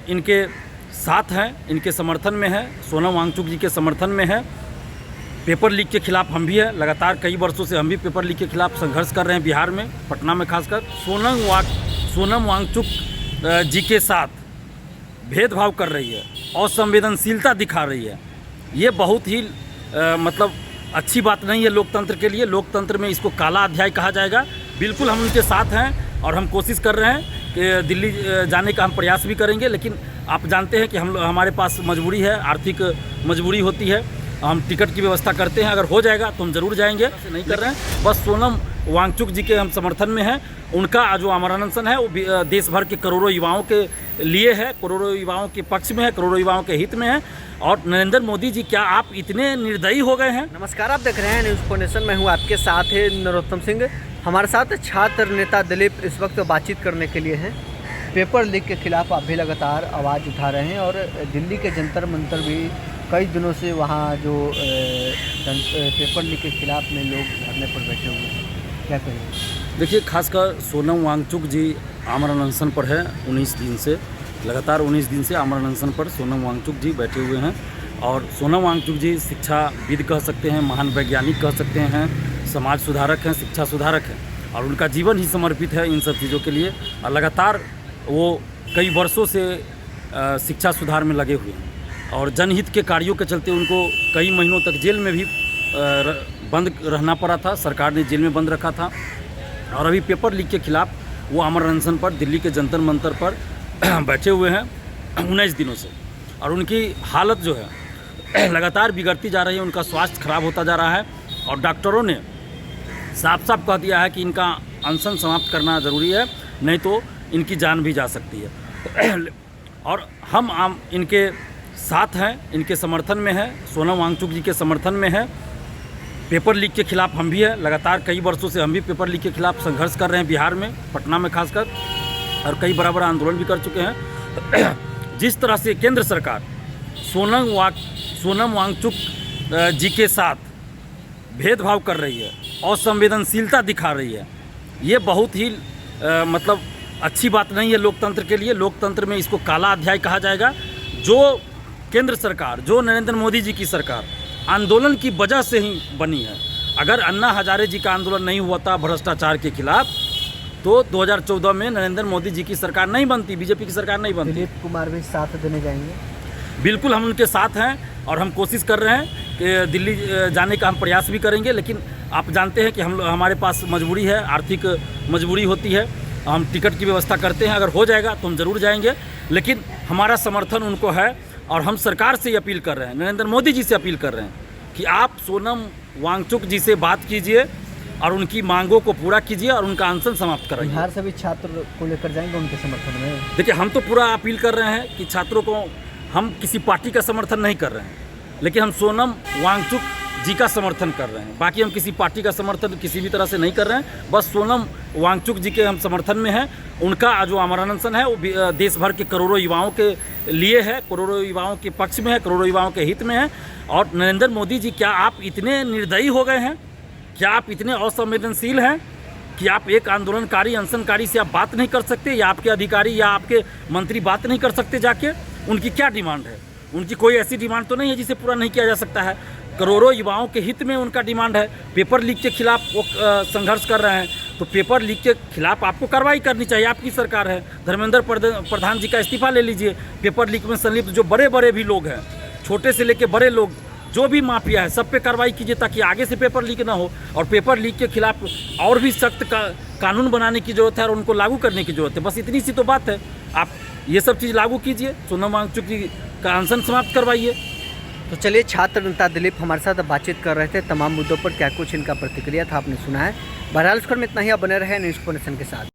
इनके साथ हैं, इनके समर्थन में है, सोनम वांगचुक जी के समर्थन में है। पेपर लीक के खिलाफ हम भी हैं, लगातार कई वर्षों से हम भी पेपर लीक के खिलाफ संघर्ष कर रहे हैं बिहार में, पटना में खासकर। सोनम वांगचुक जी के साथ भेदभाव कर रही है, असंवेदनशीलता दिखा रही है। ये बहुत ही मतलब अच्छी बात नहीं है लोकतंत्र के लिए। लोकतंत्र में इसको काला अध्याय कहा जाएगा। बिल्कुल हम उनके साथ हैं और हम कोशिश कर रहे हैं कि दिल्ली जाने का हम प्रयास भी करेंगे, लेकिन आप जानते हैं कि हमारे पास मजबूरी है, आर्थिक मजबूरी होती है। हम टिकट की व्यवस्था करते हैं, अगर हो जाएगा तो हम ज़रूर जाएंगे, नहीं कर रहे हैं। बस सोनम वांगचुक जी के हम समर्थन में हैं। उनका जो आमरण अनशन है वो देश भर के करोड़ों युवाओं के लिए है, करोड़ों युवाओं के पक्ष में है, करोड़ों युवाओं के हित में है। और नरेंद्र मोदी जी, क्या आप इतने निर्दयी हो गए हैं? नमस्कार, आप देख रहे हैं न्यूज़ फोनेशन। मैं हूं आपके साथ है नरोत्तम सिंह। हमारे साथ छात्र नेता दिलीप इस वक्त बातचीत करने के लिए हैं। पेपर लीक के खिलाफ आप भी लगातार आवाज़ उठा रहे हैं और दिल्ली के जंतर मंतर भी कई दिनों से वहाँ जो पेपर लीक के खिलाफ में लोग धरने पर बैठे हुए हैं, क्या कहेंगे? देखिए, खासकर सोनम वांगचुक जी आमरण अनशन पर है 19 दिन से, लगातार 19 दिन से आमरण अनशन पर सोनम वांगचुक जी बैठे हुए हैं। और सोनम वांगचुक जी शिक्षाविद कह सकते हैं, महान वैज्ञानिक कह सकते हैं, समाज सुधारक हैं, शिक्षा सुधारक हैं, और उनका जीवन ही समर्पित है इन सब चीज़ों के लिए। और लगातार वो कई वर्षों से शिक्षा सुधार में लगे हुए हैं और जनहित के कार्यों के चलते उनको कई महीनों तक जेल में भी बंद रहना पड़ा था, सरकार ने जेल में बंद रखा था। और अभी पेपर लीक के खिलाफ वो आमरण अनशन पर दिल्ली के जंतर मंतर पर बैठे हुए हैं 19 दिनों से। और उनकी हालत जो है लगातार बिगड़ती जा रही है, उनका स्वास्थ्य खराब होता जा रहा है। और डॉक्टरों ने साफ साफ कह दिया है कि इनका अनशन समाप्त करना ज़रूरी है, नहीं तो इनकी जान भी जा सकती है। और हम इनके साथ हैं, इनके समर्थन में है, सोनम वांगचुक जी के समर्थन में है। पेपर लीक के खिलाफ हम भी हैं, लगातार कई वर्षों से हम भी पेपर लीक के खिलाफ संघर्ष कर रहे हैं बिहार में, पटना में खासकर, और कई बड़ा आंदोलन भी कर चुके हैं। जिस तरह से केंद्र सरकार सोनम वांगचुक जी के साथ भेदभाव कर रही है, असंवेदनशीलता दिखा रही है, ये बहुत ही मतलब अच्छी बात नहीं है लोकतंत्र के लिए। लोकतंत्र में इसको काला अध्याय कहा जाएगा। जो केंद्र सरकार, जो नरेंद्र मोदी जी की सरकार आंदोलन की वजह से ही बनी है। अगर अन्ना हजारे जी का आंदोलन नहीं हुआ था भ्रष्टाचार के खिलाफ, तो 2014 में नरेंद्र मोदी जी की सरकार नहीं बनती, बीजेपी की सरकार नहीं बनती। दिलीप कुमार भी साथ देने जाएंगे? बिल्कुल हम उनके साथ हैं और हम कोशिश कर रहे हैं कि दिल्ली जाने का हम प्रयास भी करेंगे, लेकिन आप जानते हैं कि हमारे पास मजबूरी है, आर्थिक मजबूरी होती है। हम टिकट की व्यवस्था करते हैं, अगर हो जाएगा तो हम ज़रूर जाएंगे, लेकिन हमारा समर्थन उनको है। और हम सरकार से अपील कर रहे हैं, नरेंद्र मोदी जी से अपील कर रहे हैं कि आप सोनम वांगचुक जी से बात कीजिए और उनकी मांगों को पूरा कीजिए और उनका अनशन समाप्त कराइए। बिहार से भी छात्र को लेकर जाएंगे उनके समर्थन में? देखिए, हम तो पूरा अपील कर रहे हैं कि छात्रों को, हम किसी पार्टी का समर्थन नहीं कर रहे हैं, लेकिन हम सोनम वांगचुक जी का समर्थन कर रहे हैं। बाकी हम किसी पार्टी का समर्थन किसी भी तरह से नहीं कर रहे हैं। बस सोनम वांगचुक जी के हम समर्थन में हैं। उनका जो आमरण अनशन है वो देश भर के करोड़ों युवाओं के लिए है, करोड़ों युवाओं के पक्ष में है, करोड़ों युवाओं के हित में है। और नरेंद्र मोदी जी, क्या आप इतने निर्दयी हो गए हैं? क्या आप इतने असंवेदनशील हैं कि आप एक आंदोलनकारी, अनशनकारी से आप बात नहीं कर सकते, या आपके अधिकारी या आपके मंत्री बात नहीं कर सकते जाके? उनकी क्या डिमांड है? उनकी कोई ऐसी डिमांड तो नहीं है जिसे पूरा नहीं किया जा सकता है। करोड़ों युवाओं के हित में उनका डिमांड है। पेपर लीक के खिलाफ वो संघर्ष कर रहे हैं, तो पेपर लीक के खिलाफ आपको कार्रवाई करनी चाहिए। आपकी सरकार है, धर्मेंद्र प्रधान जी का इस्तीफा ले लीजिए। पेपर लीक में संलिप्त जो बड़े भी लोग हैं, छोटे से लेकर बड़े लोग, जो भी माफिया है, सब पे कार्रवाई कीजिए ताकि आगे से पेपर लीक ना हो। और पेपर लीक के खिलाफ और भी सख्त कानून बनाने की ज़रूरत है और उनको लागू करने की ज़रूरत है। बस इतनी सी तो बात है। आप ये सब चीज़ लागू कीजिए, सोनम वांगचुक जी का अनशन समाप्त करवाइए। तो चलिए, छात्र नेता दिलीप हमारे साथ बातचीत कर रहे थे तमाम मुद्दों पर, क्या कुछ इनका प्रतिक्रिया था आपने सुना है। बहरहाल, इस में इतना ही। आप बने रहे न्यूज़ फोनेशन के साथ।